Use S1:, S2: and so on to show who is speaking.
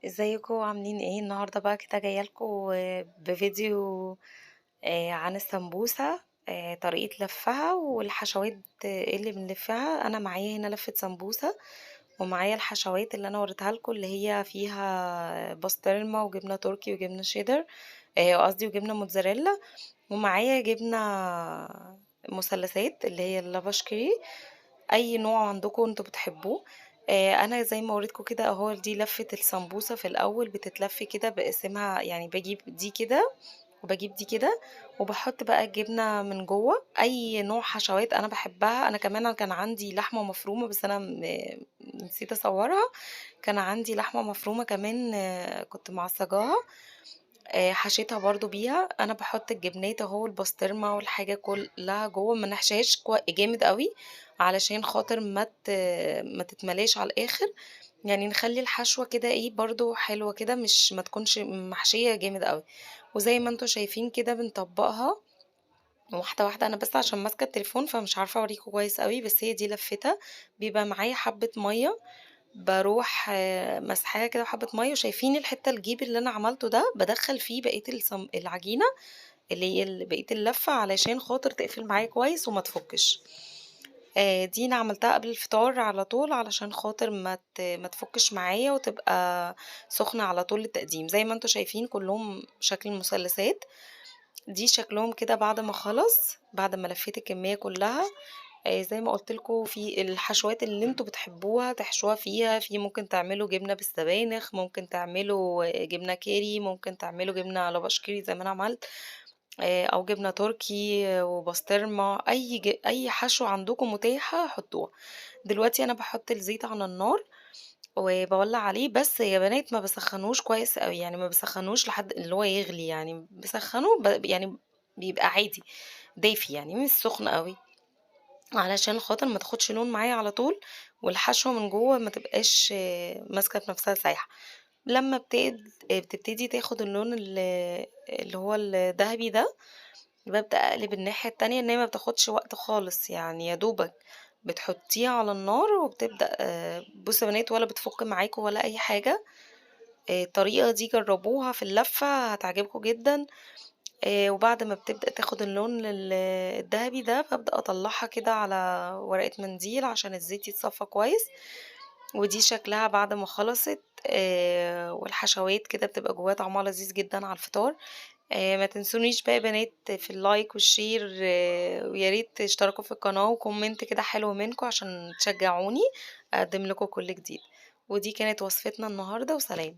S1: ازيكم عاملين ايه النهارده بقى كده جايه لكم بفيديو عن السمبوسه. طريقه لفها والحشوات ايه اللي بنلفها. انا معايا هنا لفه سمبوسه، ومعايا الحشوات اللي انا وريتها لكم اللي هي فيها بسطرمه وجبنه تركي وجبنه شيدر، قصدي وجبنه موتزاريلا، ومعايا جبنه مثلثات اللي هي اللافاشكري، اي نوع عندكم انتوا بتحبوه. انا زي ما وريتكم كده اهو، دي لفة السمبوسة. في الاول بتتلف كده بقسمها، يعني بجيب دي كده وبجيب دي كده، وبحط بقى الجبنة من جوه اي نوع حشوات انا بحبها. انا كمان كان عندي لحمة مفرومة بس انا نسيت اصورها. كان عندي لحمة مفرومة كمان، كنت معصجاها، حشيتها برضو بيها. انا بحط الجبنات اهو، البسطرمه والحاجه كلها جوه، ما نحشيهاش جامد قوي علشان خاطر ما تتملاش على الاخر. يعني نخلي الحشوه كده ايه برضو حلوه كده، مش ما تكونش محشيه جامد قوي. وزي ما انتوا شايفين كده بنطبقها واحده واحده. انا بس عشان ماسكه التليفون فمش عارفه اوريكم كويس قوي، بس هي دي لفتها. بيبقى معايا حبه ميه، باروح مسحاها كده بحبة مَيّة، وشايفين الحتة الجيب اللي أنا عملته ده، بادخّل فيه بقية العجينة اللي هي بقية اللفة علشان خاطر تقفل معايا كويس وما تفُكِّش. دي أنا عملتها قبل الفطار على طول علشان خاطر ما تفُكِّش معايا وتبقى سخنة على طول للتقديم. زي ما أنتم شايفين كلّهم شكل مثلثات. دي شكلهم كده بعد ما خلص، بعد ما لفيت الكمية كلّها. زي ما قُلت لكم في الحشوات اللي أنتم بتحبوها تحشوها فيها. في ممكن تعملوا جبنة بالسبانخ، ممكن تعملوا جبنة كيري، ممكن تعملوا جبنة لافاشكري زي ما أنا عملت، أو جبنة تركي وبسطرمة. أي حشو عندكم متاحة حطوها. دلوقتي أنا باحط الزيت على النار وباولّع عليه، بس يا بنات ما باسخّنوش كويس أوي، يعني ما باسخّنوش لحد اللي هو يغلي، يعني باسخّنه يعني بيبقى عادي دافي، يعني مش سخن أوي، علشان خاطر ما تاخدش لون معايا على طول، والحشوة من جوّه ما تبقاش ماسكة في نفسها سايحة. لمّا بتبتدي تاخد اللون اللي هو الدهبي ده، بابدأ أقلب الناحية التانية، إن هي ما بتاخدش وقت خالص، يعني يا دوبك بتحطيها على النار وبتبدأ. بُصّوا يا بنات، ولا بتفُك معاكم ولا أي حاجة. الطريقة دي جرّبوها في اللفة هتعجبكم جدًا. وبعد ما بتبدأ تاخد اللون الدهبي ده، بابدأ أطلّعها كده على ورقة منديل عشان الزيت يتصفّى كويس. ودي شكلها بعد ما خلصت. والحشوات كده بتبقى جواها طعمها لذيذ جدًا على الفطار. ما تنسونيش بقى يا بنات في اللايك والشير، ويا ريت تشتركوا في القناة وكومنت كده حلو منكم عشان تشجعوني أقدّم لكم كل جديد. ودي كانت وصفتنا النهارده، وسلام.